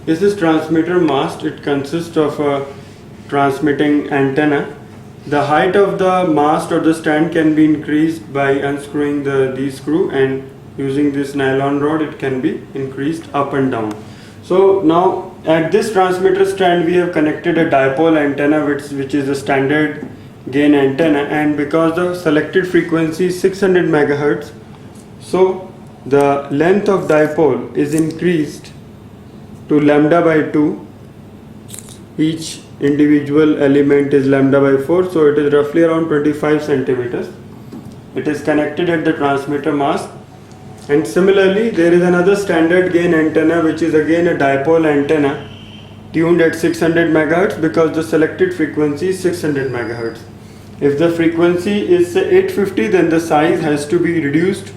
is this transmitter mast. It consists of a transmitting antenna. The height of the mast or the stand can be increased by unscrewing the screw, and using this nylon rod it can be increased up and down. So now at this transmitter stand we have connected a dipole antenna which is a standard gain antenna, and because the selected frequency is 600 megahertz, so the length of dipole is increased to lambda by 2. Each individual element is lambda by 4, so it is roughly around 25 centimeters. It is connected at the transmitter mast. And similarly, there is another standard gain antenna which is again a dipole antenna tuned at 600 megahertz because the selected frequency is 600 megahertz. If the frequency is say 850, then the size has to be reduced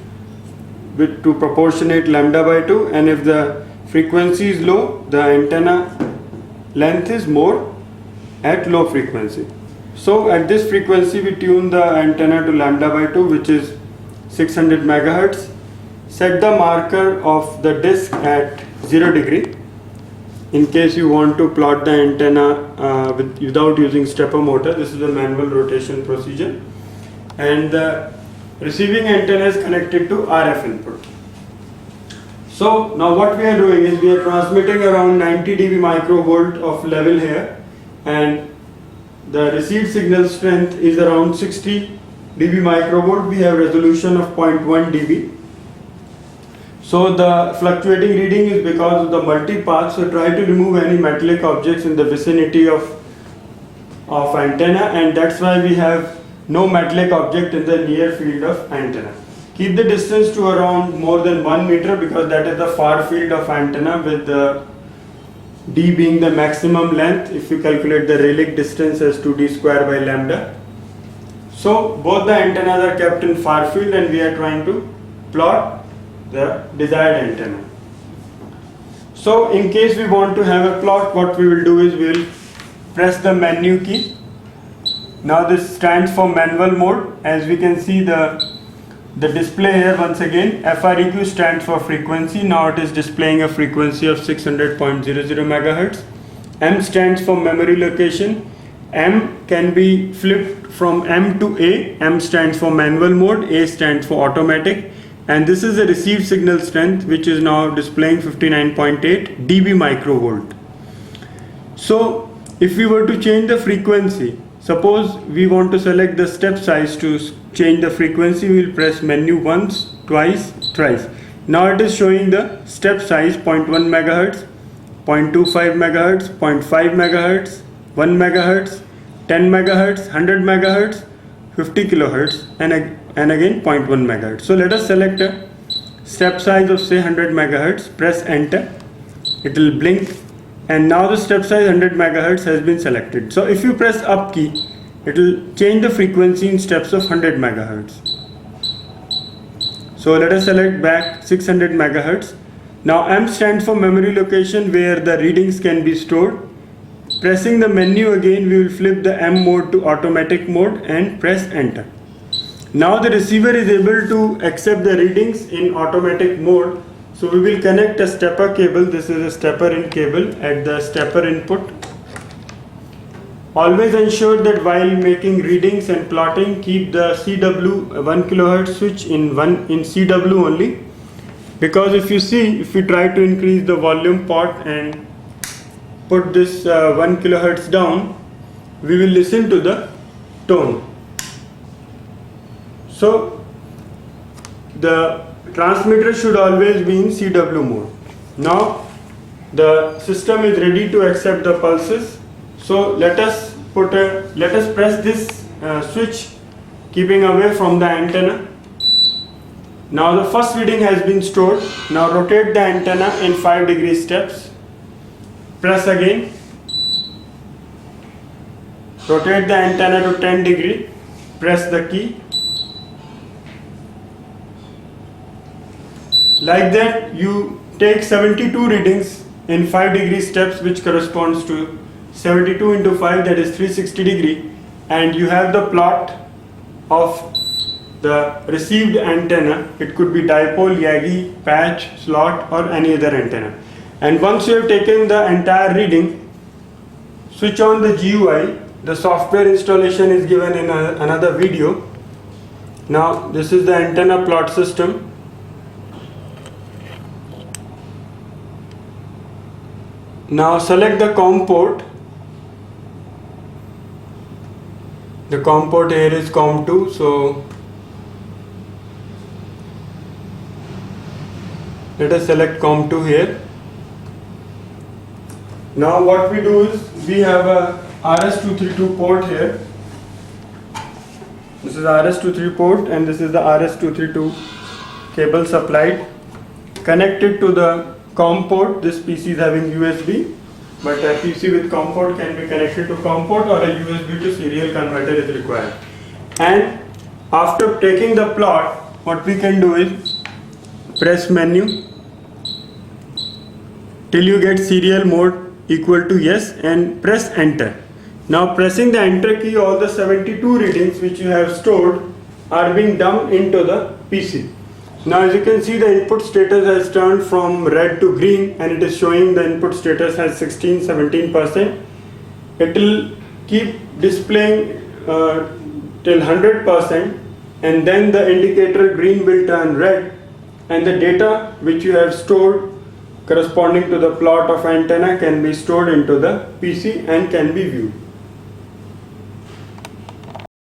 to proportionate lambda by 2, and if the frequency is low, the antenna length is more at low frequency. So at this frequency we tune the antenna to lambda by 2, which is 600 megahertz. Set the marker of the disc at 0 degree in case you want to plot the antenna without using stepper motor. This is a manual rotation procedure, and the receiving antenna is connected to RF input. So now what we are doing is we are transmitting around 90 dB microvolt of level here, and the received signal strength is around 60 dB microvolt. We have resolution of 0.1 dB. So the fluctuating reading is because of the multipath. So try to remove any metallic objects in the vicinity of antenna, and that's why we have no metallic object in the near field of antenna. Keep the distance to around more than 1 meter because that is the far field of antenna, with the d being the maximum length if you calculate the Rayleigh distance as 2d square by lambda. So both the antennas are kept in far field, and we are trying to plot the desired antenna. So in case we want to have a plot, what we will do is we will press the menu key. Now this stands for manual mode. As we can see the display here, once again FREQ stands for frequency. Now it is displaying a frequency of 600.00 megahertz. M stands for memory location. M can be flipped from M to A. M stands for manual mode, A stands for automatic, and this is the received signal strength which is now displaying 59.8 dB microvolt. So if we were to change the frequency, suppose we want to select the step size to change the frequency, we will press menu once, twice, thrice. Now it is showing the step size 0.1 megahertz, 0.25 megahertz, 0.5 megahertz, 1 megahertz, 10 megahertz, 100 megahertz, 50 kilohertz, and again 0.1 megahertz. So let us select a step size of say 100 megahertz, press enter, it will blink, and now the step size 100 megahertz has been selected. So if you press up key, it will change the frequency in steps of 100 megahertz. So let us select back 600 megahertz. Now M stands for memory location where the readings can be stored. Pressing the menu again, we will flip the M mode to automatic mode and press enter. Now the receiver is able to accept the readings in automatic mode. So we will connect a stepper cable. This is a stepper in cable at the stepper input. Always ensure that while making readings and plotting, keep the CW 1 kilohertz switch in CW only, because if we try to increase the volume pot and put this 1 kilohertz down, we will listen to the tone. So the transmitter should always be in CW mode. Now the system is ready to accept the pulses. So let us press this switch, keeping away from the antenna. Now the first reading has been stored. Now rotate the antenna in 5 degree steps. Press again. Rotate the antenna to 10 degree. Press the key. Like that you take 72 readings in 5 degree steps, which corresponds to 72 into 5, that is 360 degree, and you have the plot of the received antenna. It could be dipole, Yagi, patch, slot, or any other antenna. And once you have taken the entire reading, switch on the GUI. The software installation is given in another video. Now this is the antenna plot system. Now select the COM port. The COM port here is COM2, so let us select COM2 here. Now what we do is we have a RS-232 port here. This is RS-232 port and this is the RS-232 cable supplied. Connected to the COM port, this PC is having USB, but a PC with COM port can be connected to COM port, or a USB to serial converter is required. And after taking the plot, what we can do is press menu till you get serial mode equal to yes and press enter. Now pressing the enter key, all the 72 readings which you have stored are being dumped into the PC. Now as you can see, the input status has turned from red to green and it is showing the input status has 16-17%. It will keep displaying till 100%, and then the indicator green will turn red, and the data which you have stored corresponding to the plot of antenna can be stored into the PC and can be viewed.